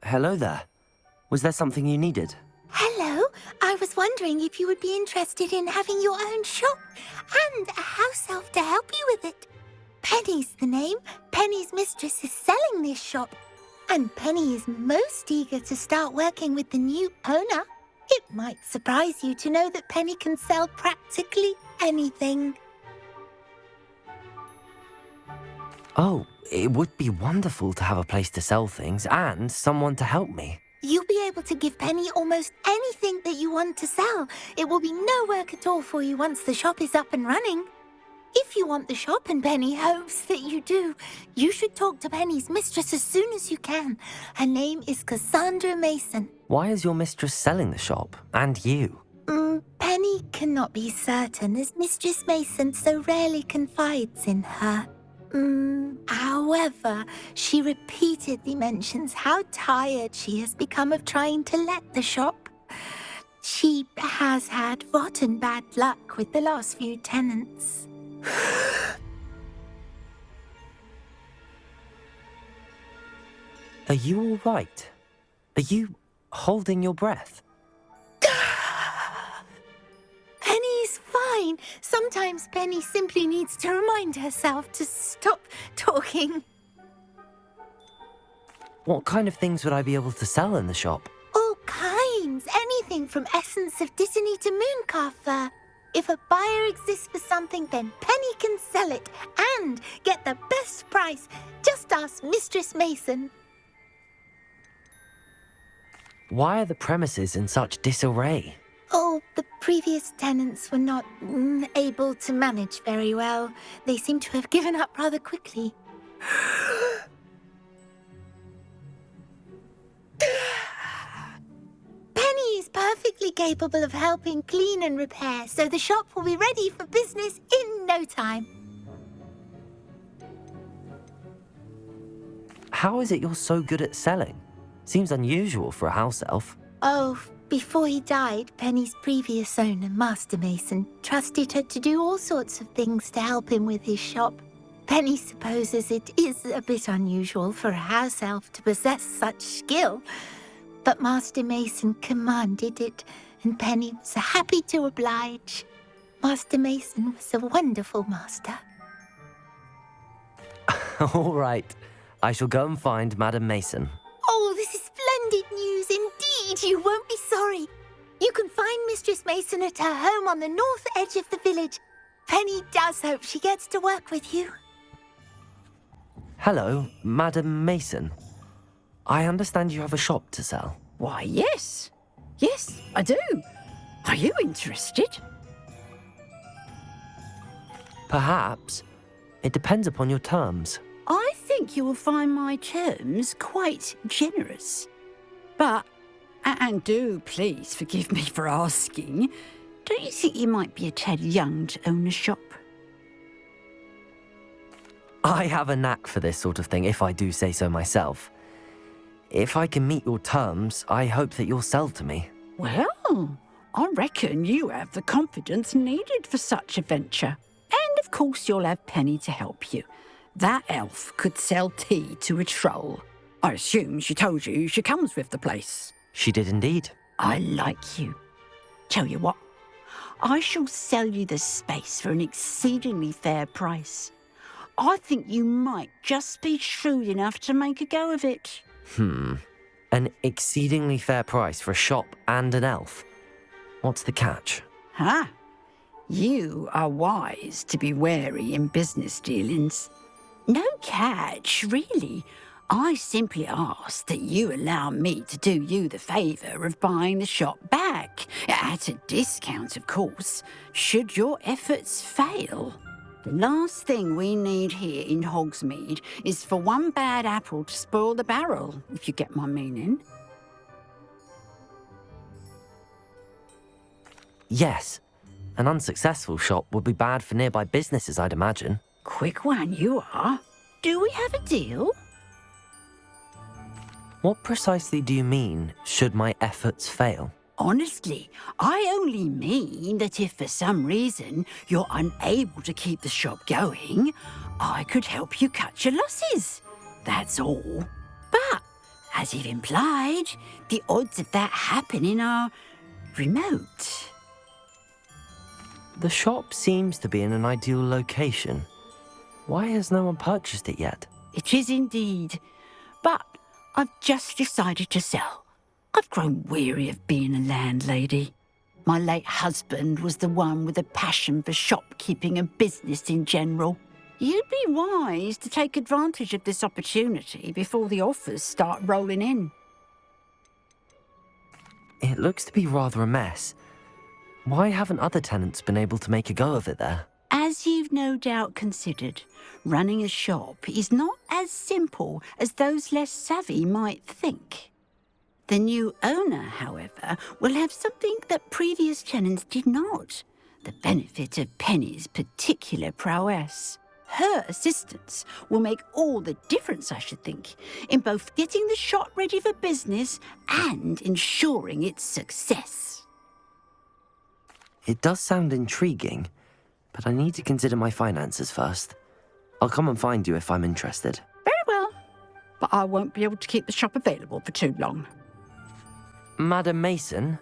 Hello there. Was there something you needed? Hello. I was wondering if you would be interested in having your own shop and a house elf to help you with it. Penny's the name. Penny's mistress is selling this shop. And Penny is most eager to start working with the new owner. It might surprise you to know that Penny can sell practically anything. Oh, it would be wonderful to have a place to sell things and someone to help me. You'll be able to give Penny almost anything that you want to sell. It will be no work at all for you once the shop is up and running. If you want the shop, and Penny hopes that you do, you should talk to Penny's mistress as soon as you can. Her name is Cassandra Mason. Why is your mistress selling the shop? And you? Penny cannot be certain, as Mistress Mason so rarely confides in her. However, she repeatedly mentions how tired she has become of trying to let the shop. She has had rotten bad luck with the last few tenants. Are you all right? Are you holding your breath? Penny's fine. Sometimes Penny simply needs to remind herself to stop talking. What kind of things would I be able to sell in the shop? All kinds. Anything from essence of Disney to mooncalf fur. If a buyer exists for something, then Penny can sell it and get the best price. Just ask Mistress Mason. Why are the premises in such disarray? Oh, the previous tenants were not able to manage very well. They seem to have given up rather quickly. Penny is perfectly capable of helping clean and repair, so the shop will be ready for business in no time. How is it you're so good at selling? Seems unusual for a house elf. Oh, before he died, Penny's previous owner, Master Mason, trusted her to do all sorts of things to help him with his shop. Penny supposes it is a bit unusual for a house elf to possess such skill, but Master Mason commanded it, and Penny was happy to oblige. Master Mason was a wonderful master. All right. I shall go and find Madam Mason. Oh, this is splendid news indeed. You won't be sorry. You can find Mistress Mason at her home on the north edge of the village. Penny does hope she gets to work with you. Hello, Madam Mason. I understand you have a shop to sell. Why, yes. Yes, I do. Are you interested? Perhaps. It depends upon your terms. I think you will find my terms quite generous. But, and do please forgive me for asking, don't you think you might be a tad young to own a shop? I have a knack for this sort of thing, if I do say so myself. If I can meet your terms, I hope that you'll sell to me. Well, I reckon you have the confidence needed for such a venture. And of course you'll have Penny to help you. That elf could sell tea to a troll. I assume she told you she comes with the place. She did indeed. I like you. Tell you what, I shall sell you the space for an exceedingly fair price. I think you might just be shrewd enough to make a go of it. An exceedingly fair price for a shop and an elf. What's the catch? Ha! You are wise to be wary in business dealings. No catch, really. I simply ask that you allow me to do you the favour of buying the shop back, at a discount, of course, should your efforts fail. The last thing we need here in Hogsmeade is for one bad apple to spoil the barrel, if you get my meaning. Yes. An unsuccessful shop would be bad for nearby businesses, I'd imagine. Quick one you are. Do we have a deal? What precisely do you mean, should my efforts fail? Honestly, I only mean that if for some reason you're unable to keep the shop going, I could help you cut your losses. That's all. But as you've implied, the odds of that happening are remote. The shop seems to be in an ideal location. Why has no one purchased it yet? It is indeed. But I've just decided to sell. I've grown weary of being a landlady. My late husband was the one with a passion for shopkeeping and business in general. You'd be wise to take advantage of this opportunity before the offers start rolling in. It looks to be rather a mess. Why haven't other tenants been able to make a go of it there? As you've no doubt considered, running a shop is not as simple as those less savvy might think. The new owner, however, will have something that previous tenants did not, the benefit of Penny's particular prowess. Her assistance will make all the difference, I should think, in both getting the shop ready for business and ensuring its success. It does sound intriguing, but I need to consider my finances first. I'll come and find you if I'm interested. Very well, but I won't be able to keep the shop available for too long. Madam Mason,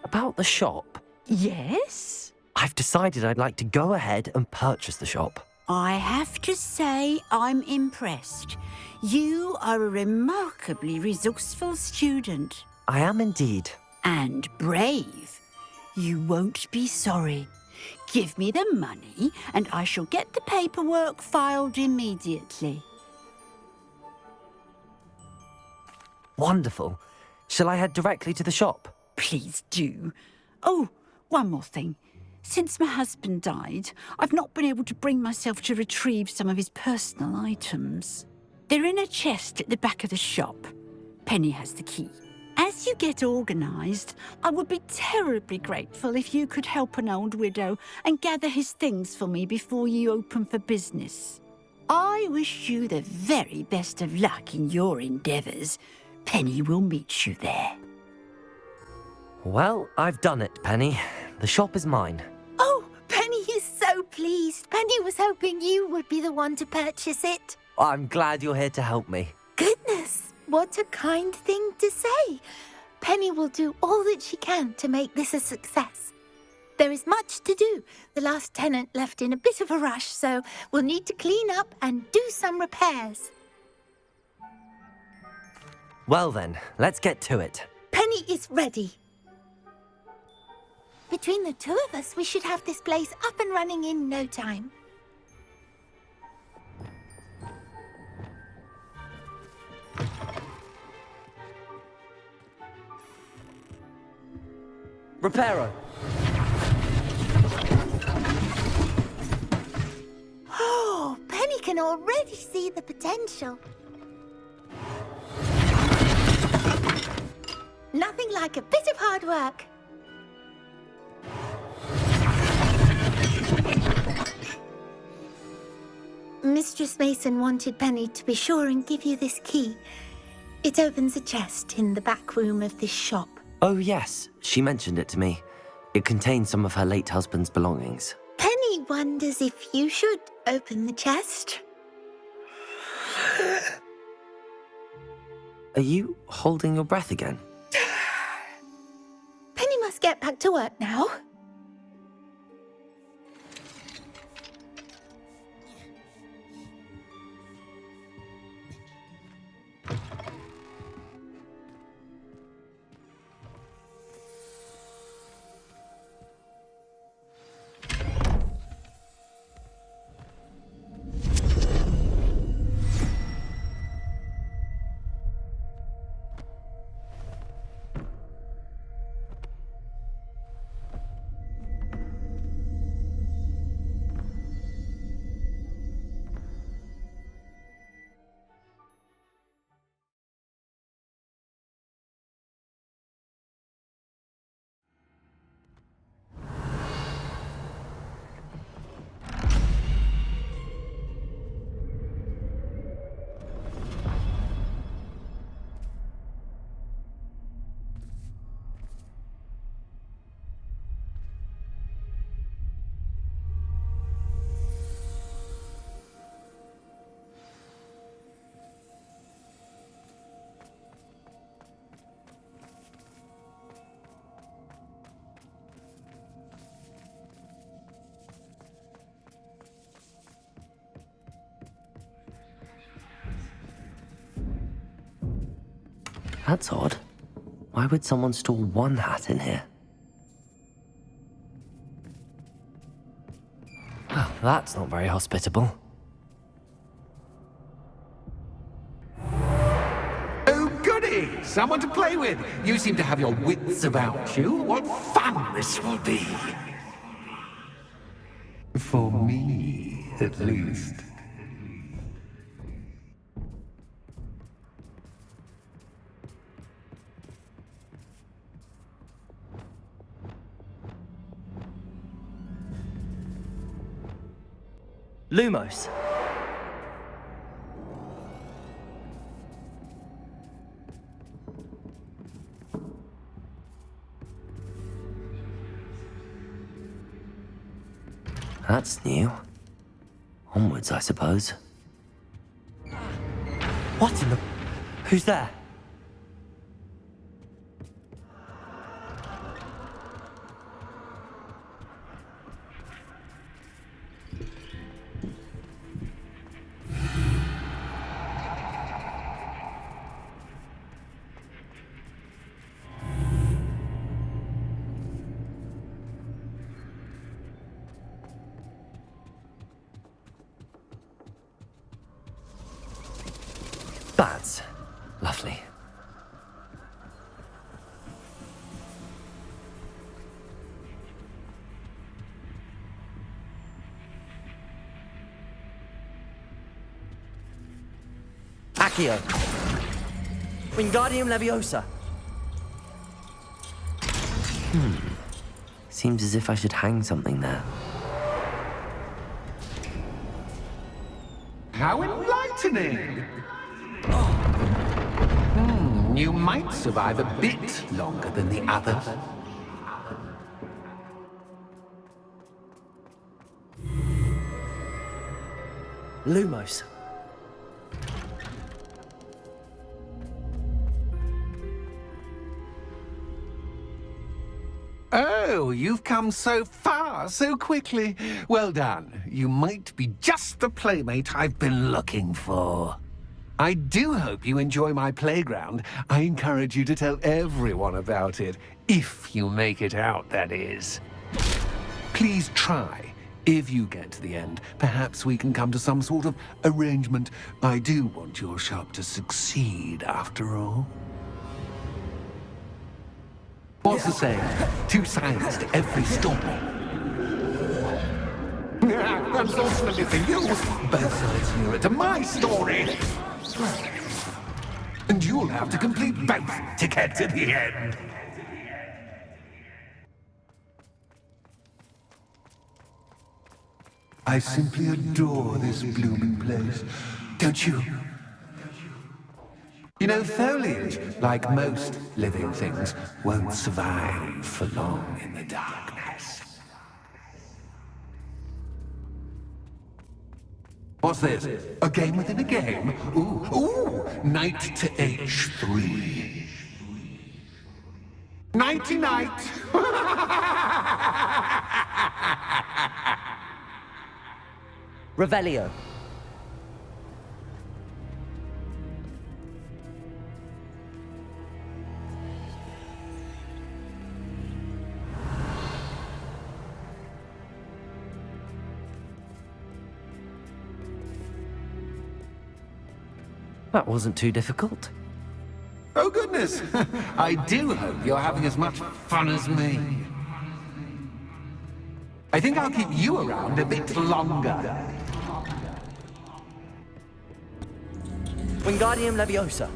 about the shop. Yes? I've decided I'd like to go ahead and purchase the shop. I have to say I'm impressed. You are a remarkably resourceful student. I am indeed. And brave. You won't be sorry. Give me the money and I shall get the paperwork filed immediately. Wonderful. Shall I head directly to the shop? Please do. Oh, one more thing. Since my husband died, I've not been able to bring myself to retrieve some of his personal items. They're in a chest at the back of the shop. Penny has the key. As you get organised, I would be terribly grateful if you could help an old widow and gather his things for me before you open for business. I wish you the very best of luck in your endeavours. Penny will meet you there. Well, I've done it, Penny. The shop is mine. Oh, Penny is so pleased. Penny was hoping you would be the one to purchase it. I'm glad you're here to help me. Goodness, what a kind thing to say. Penny will do all that she can to make this a success. There is much to do. The last tenant left in a bit of a rush, so we'll need to clean up and do some repairs. Well then, let's get to it. Penny is ready. Between the two of us, we should have this place up and running in no time. Reparo. Oh, Penny can already see the potential. Nothing like a bit of hard work. Mistress Mason wanted Penny to be sure and give you this key. It opens a chest in the back room of this shop. Oh yes, she mentioned it to me. It contains some of her late husband's belongings. Penny wonders if you should open the chest. Are you holding your breath again? Penny must get back to work now. That's odd. Why would someone store one hat in here? Well, that's not very hospitable. Oh, goody! Someone to play with! You seem to have your wits about you. What fun this will be! For me, at least. Lumos. That's new. Onwards, I suppose. What in the... Who's there? Bats. Lovely. Accio. Wingardium Leviosa. Seems as if I should hang something there. How enlightening! You might survive a bit longer than the others. Lumos. Oh, you've come so far, so quickly. Well done. You might be just the playmate I've been looking for. I do hope you enjoy my playground. I encourage you to tell everyone about it. If you make it out, that is. Please try. If you get to the end, perhaps we can come to some sort of arrangement. I do want your shop to succeed, after all. What's the saying? Two sides to every story. Unfortunately for you, both sides nearer to my story. And you'll have to complete both to get to the end. I simply adore this blooming place, don't you? You know, foliage, like most living things, won't survive for long in the darkness. What's this? A game within a game? Ooh, knight to H3. Nighty-night! Revelio. That wasn't too difficult. Oh, goodness! I do hope you're having as much fun as me. I think I'll keep you around a bit longer. Wingardium Leviosa.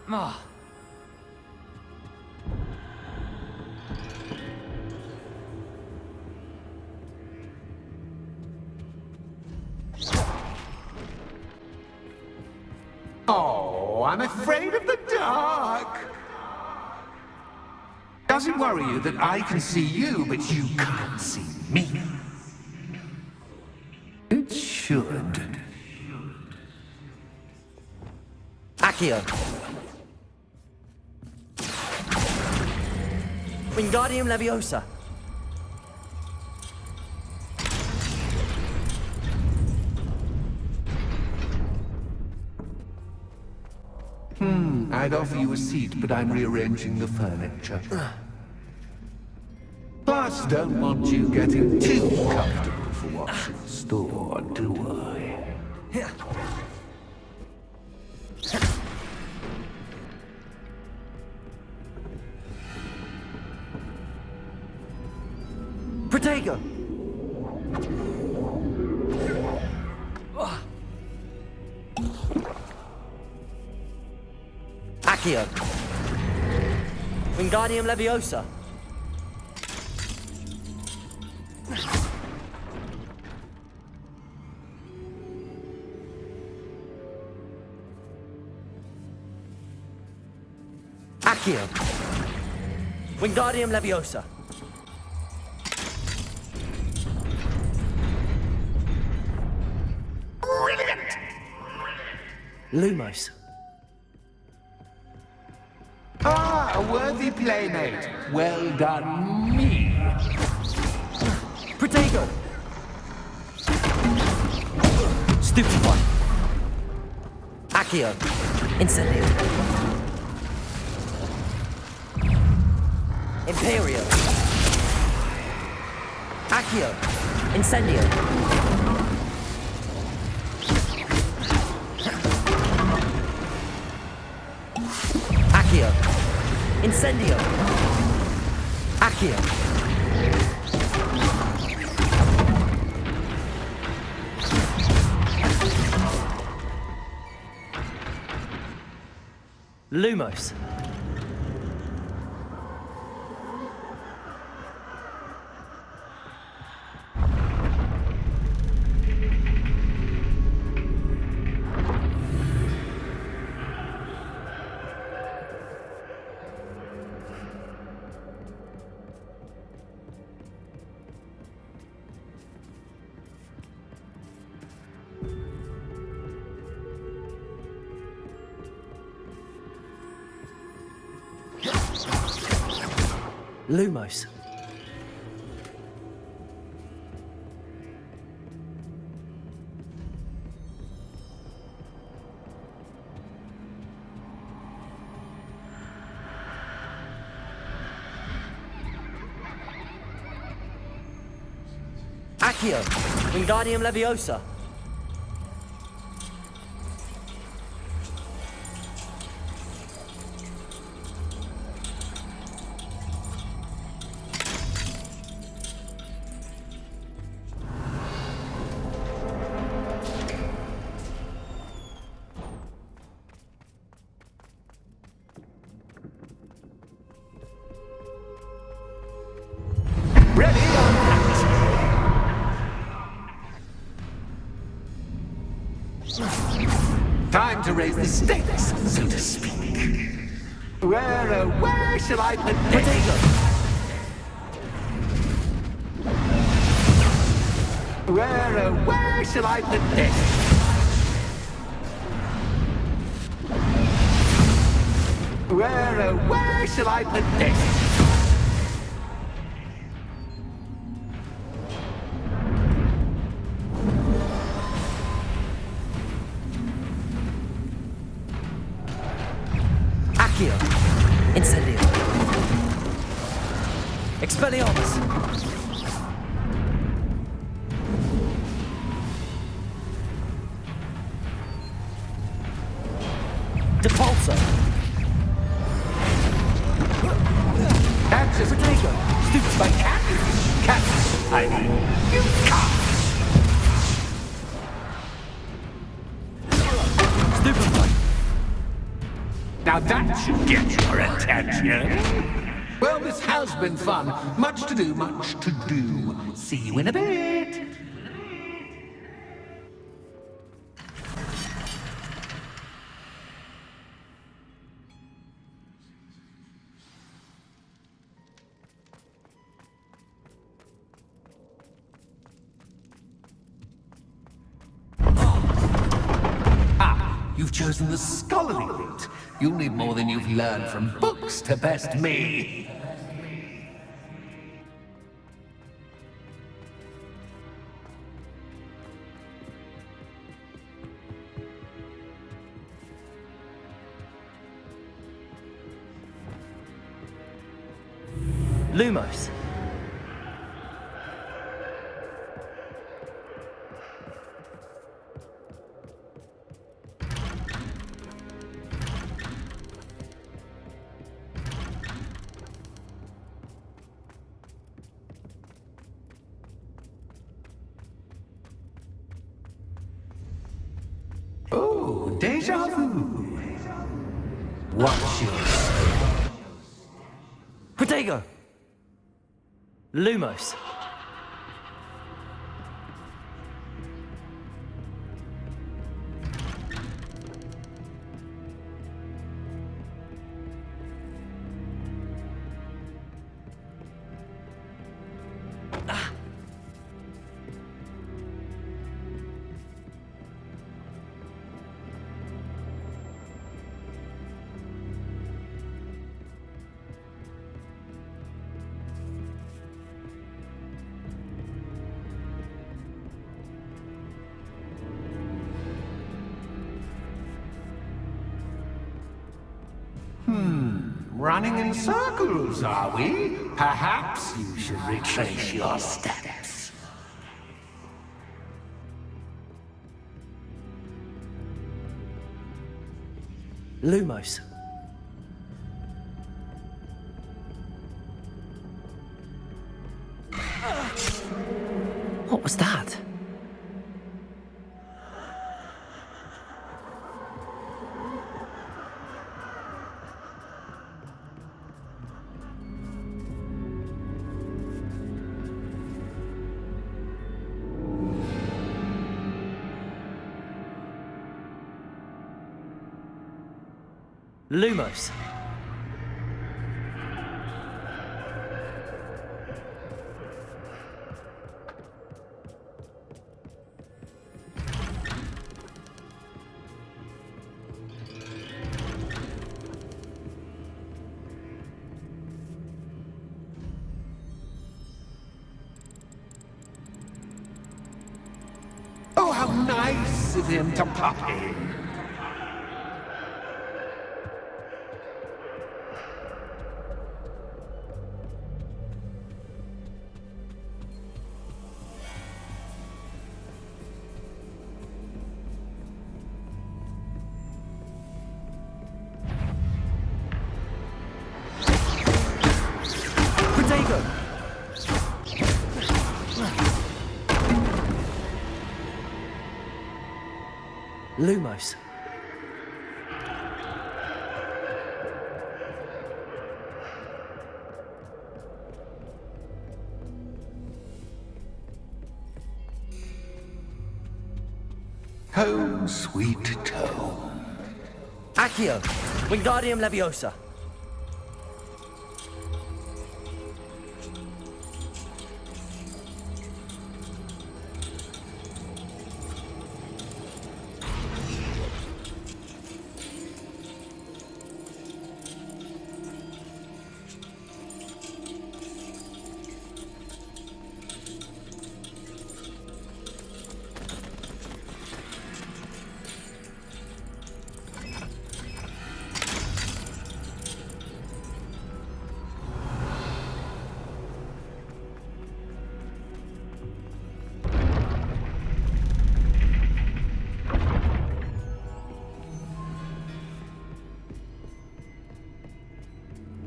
Ah. Oh, I'm afraid of the dark. Does it worry you that I can see you, but you can't see me? It should. Accio. Accio. Wingardium Leviosa. I'd offer you a seat, but I'm rearranging the furniture. Plus, don't want you getting too comfortable for what's in store, do I? Protego. Accio. Wingardium Leviosa. Accio. Wingardium Leviosa. Brilliant! Lumos. Ah, a worthy playmate. Well done, me. Protego. Stupefy. Accio. Incendio. Imperio. Accio. Incendio. Accio. Incendio. Accio. Lumos. Lumos. Accio. Wingardium Leviosa. Ready on that. Time to raise the stakes, so to speak. Where shall I put this? Where shall I put this? Where shall I put this? Accio. Incendio. Expelliarmus. Depulso. That's just Protego. stupid by cat. I mean, you can't. Stupefy. Now that should get your attention. Well, this has been fun. Much to do, much to do. See you in a bit. You've chosen the scholarly route. You'll need more than you've learned from books to best me. Lumos. Oh, deja vu. What's yours? Protego. Lumos. Running in circles, are we? Perhaps you should retrace your steps. Lumos. What was that? Lumos. Oh, how nice of him to pop in. Protego. Lumos. Home, sweet home. Accio. Wingardium Leviosa.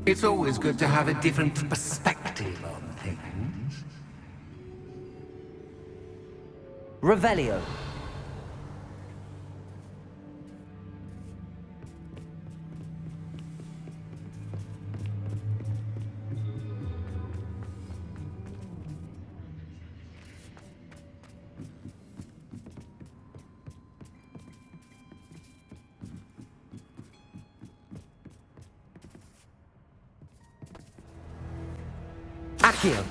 It's always good to have a different perspective on things. Revelio. Accio.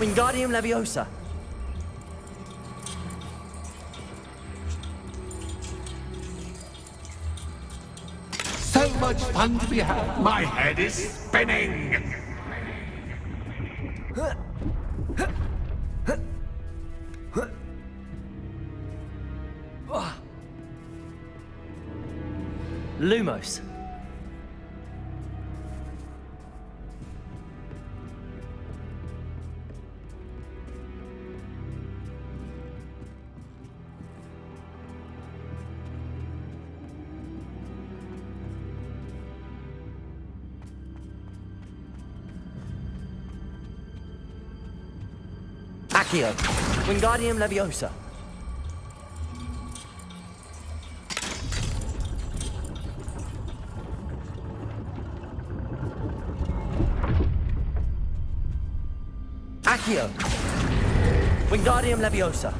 Wingardium Leviosa. much fun to be had. My head is spinning. Lumos. Accio. Wingardium Leviosa. Accio. Wingardium Leviosa.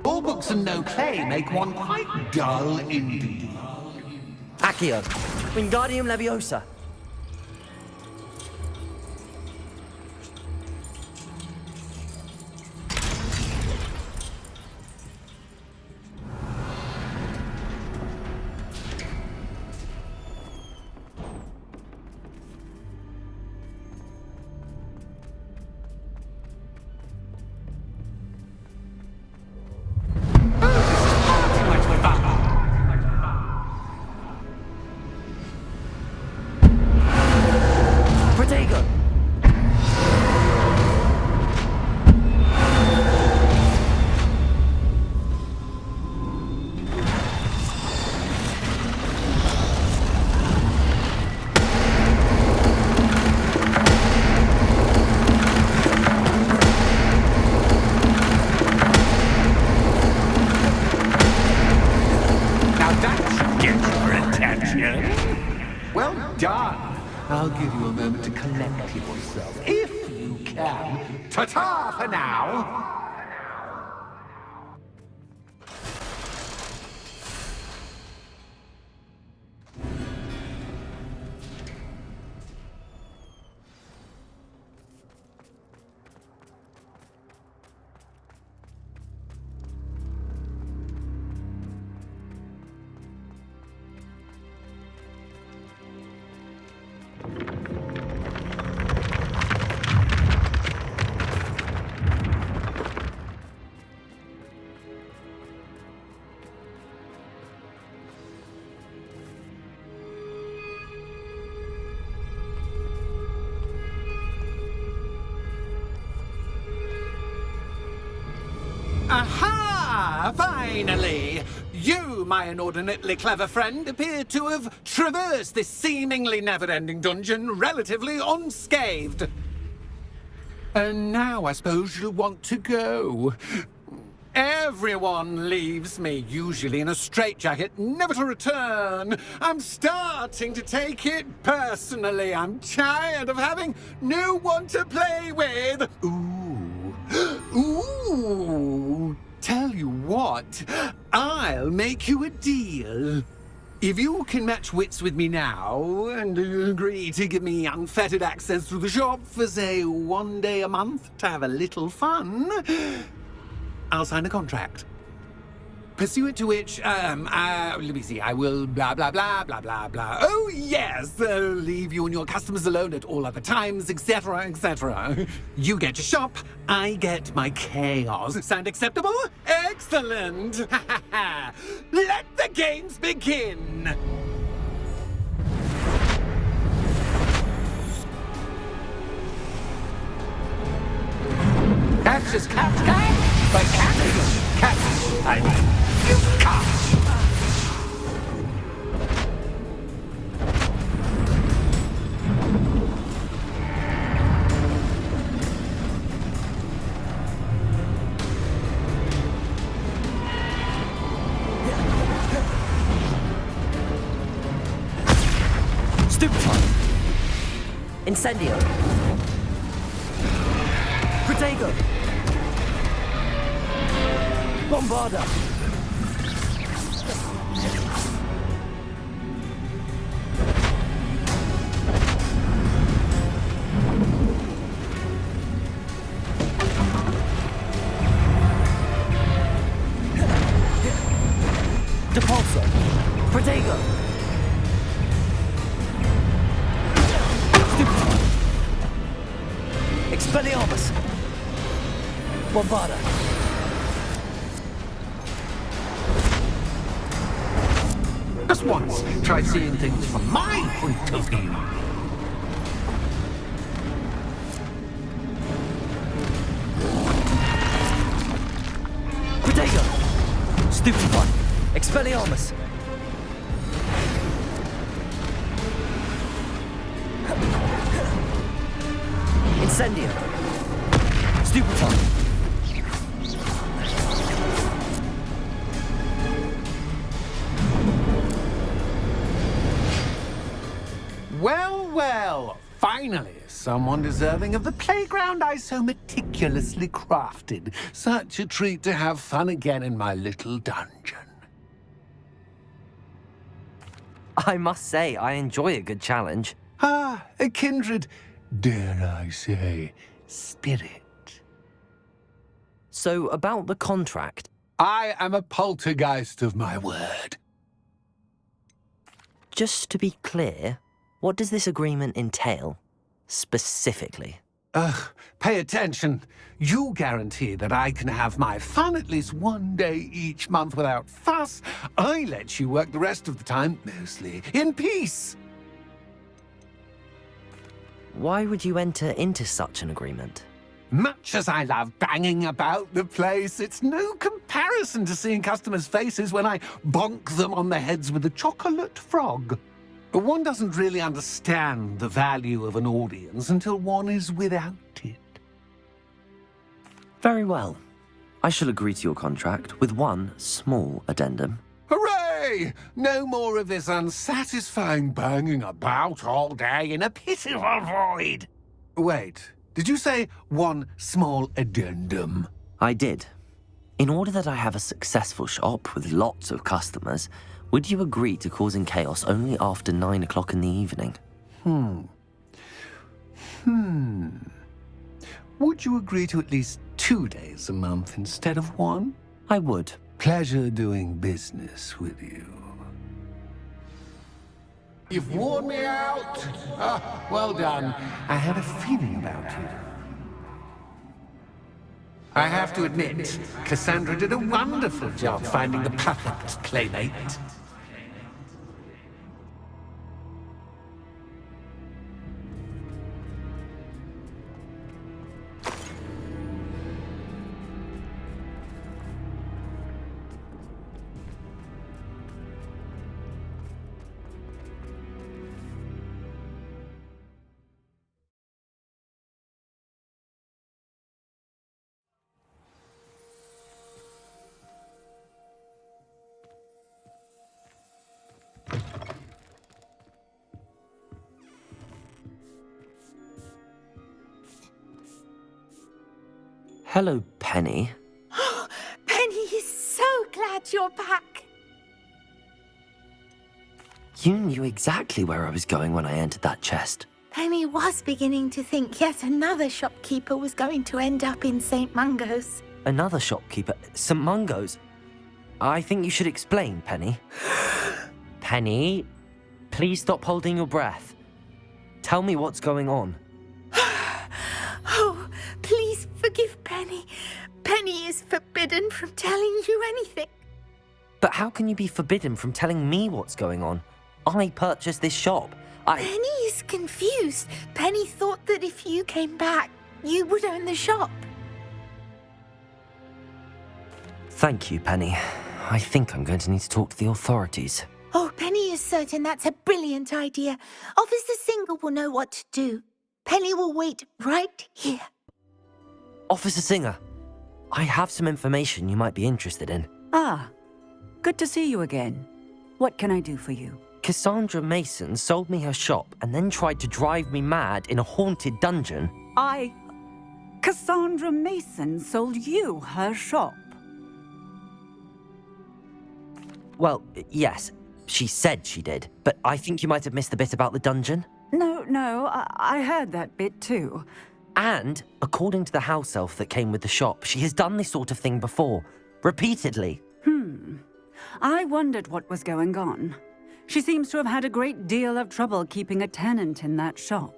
All books and no play make one quite dull indeed. Accio. Wingardium Leviosa. Protego. Now that should get your attention. Well done. I'll give you a moment to collect yourself, if you can. Ta-ta for now. Aha! Finally! You, my inordinately clever friend, appear to have traversed this seemingly never-ending dungeon relatively unscathed. And now I suppose you'll want to go. Everyone leaves me, usually in a straitjacket, never to return. I'm starting to take it personally. I'm tired of having no one to play with. Ooh, tell you what, I'll make you a deal. If you can match wits with me now and agree to give me unfettered access to the shop for, say, 1 day a month to have a little fun, I'll sign a contract. Pursuant to which, let me see, I will blah, blah, blah, blah, blah, blah. Oh, yes, leave you and your customers alone at all other times, etc., etc. You get your shop, I get my chaos. Sound acceptable? Excellent! Let the games begin! Catch is cat, but cat is cat. I mean, you can't. Stupefy. Incendio. Protego. Bombarda. Expelliarmus! Bombarda! Just once, try seeing things from my point of view. Protego! Stupefy! Expelliarmus! Incendio! Stupefy! Well, well, finally, someone deserving of the playground I so meticulously crafted. Such a treat to have fun again in my little dungeon. I must say, I enjoy a good challenge. Ah, a kindred, dare I say, spirit. So, about the contract. I am a poltergeist of my word. Just to be clear, what does this agreement entail, specifically? Ugh, pay attention. You guarantee that I can have my fun at least one day each month without fuss. I let you work the rest of the time, mostly in peace. Why would you enter into such an agreement? Much as I love banging about the place, it's no comparison to seeing customers' faces when I bonk them on the heads with a chocolate frog. One doesn't really understand the value of an audience until one is without it. Very well. I shall agree to your contract with one small addendum. Hooray! No more of this unsatisfying banging about all day in a pitiful void. Wait, did you say one small addendum? I did. In order that I have a successful shop with lots of customers, would you agree to causing chaos only after 9 o'clock in the evening? Would you agree to at least 2 days a month instead of one? I would. Pleasure doing business with you. You've worn me out. Ah, well done. I had a feeling about you. I have to admit, Cassandra did a wonderful job finding the perfect playmate. Hello, Penny. Penny is so glad you're back. You knew exactly where I was going when I entered that chest. Penny was beginning to think yet another shopkeeper was going to end up in St. Mungo's. Another shopkeeper, St. Mungo's. I think you should explain, Penny. Penny, please stop holding your breath. Tell me what's going on. Oh, please forgive Penny. Penny is forbidden from telling you anything. But how can you be forbidden from telling me what's going on? I purchased this shop. Penny is confused. Penny thought that if you came back, you would own the shop. Thank you, Penny. I think I'm going to need to talk to the authorities. Oh, Penny is certain that's a brilliant idea. Officer Singer will know what to do. Penny will wait right here. Officer Singer, I have some information you might be interested in. Ah, good to see you again. What can I do for you? Cassandra Mason sold me her shop and then tried to drive me mad in a haunted dungeon. Cassandra Mason sold you her shop? Well, yes, she said she did, but I think you might have missed the bit about the dungeon. No, I heard that bit too. And, according to the house elf that came with the shop, she has done this sort of thing before. Repeatedly. I wondered what was going on. She seems to have had a great deal of trouble keeping a tenant in that shop.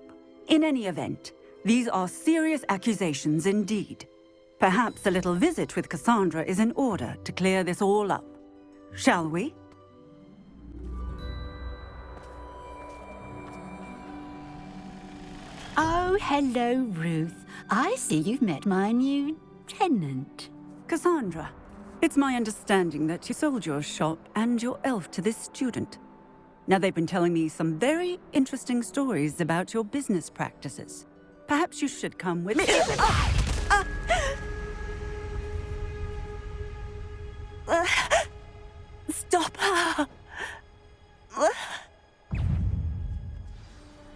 In any event, These are serious accusations indeed. Perhaps a little visit with Cassandra is in order to clear this all up. Shall we? Oh, hello, Ruth. I see you've met my new tenant. Cassandra, it's my understanding that you sold your shop and your elf to this student. Now, they've been telling me some very interesting stories about your business practices. Perhaps you should come with me. Stop her!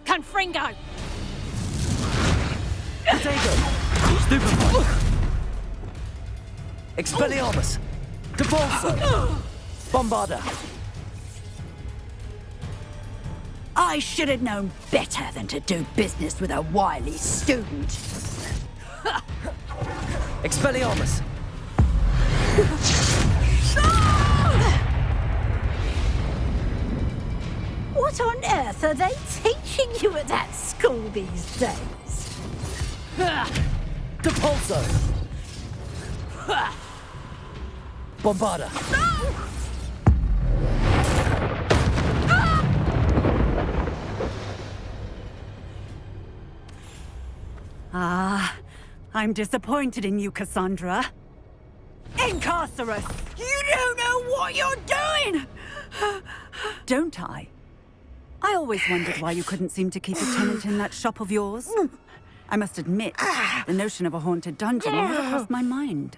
Confringo! Potato! Stupefy! Expelliarmus! Depulso! Bombarda! I should have known better than to do business with a wily student. Expelliarmus! What on earth are they teaching you at that school these days? Depulso! Bombarda! I'm disappointed in you, Cassandra. Incarcerus! You don't know what you're doing! Don't I? I always wondered why you couldn't seem to keep a tenant in that shop of yours. I must admit, the notion of a haunted dungeon never crossed my mind.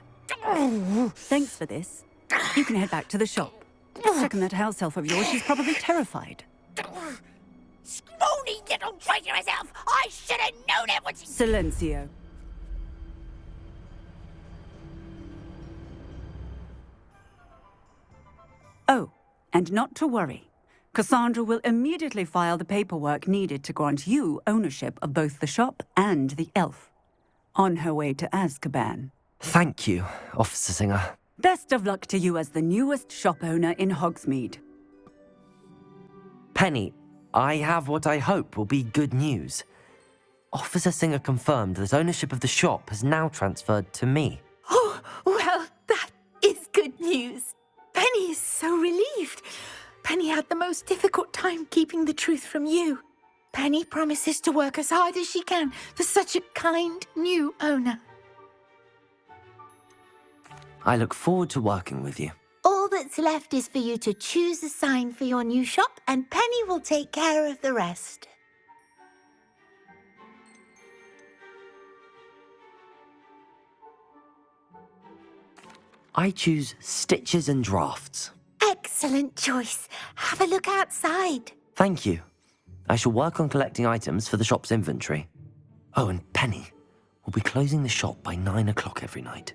Thanks for this. You can head back to the shop. Checking that house elf of yours, she's probably terrified. Scrawny little traitor herself! I should have known it was... Silencio. Oh, and not to worry. Cassandra will immediately file the paperwork needed to grant you ownership of both the shop and the elf. On her way to Azkaban. Thank you, Officer Singer. Best of luck to you as the newest shop owner in Hogsmeade. Penny, I have what I hope will be good news. Officer Singer confirmed that ownership of the shop has now transferred to me. Oh, well, that is good news. Penny is so relieved. Penny had the most difficult time keeping the truth from you. Penny promises to work as hard as she can for such a kind new owner. I look forward to working with you. All that's left is for you to choose a sign for your new shop, and Penny will take care of the rest. I choose Stitches and Drafts. Excellent choice. Have a look outside. Thank you. I shall work on collecting items for the shop's inventory. Oh, and Penny, we'll be closing the shop by 9 o'clock every night.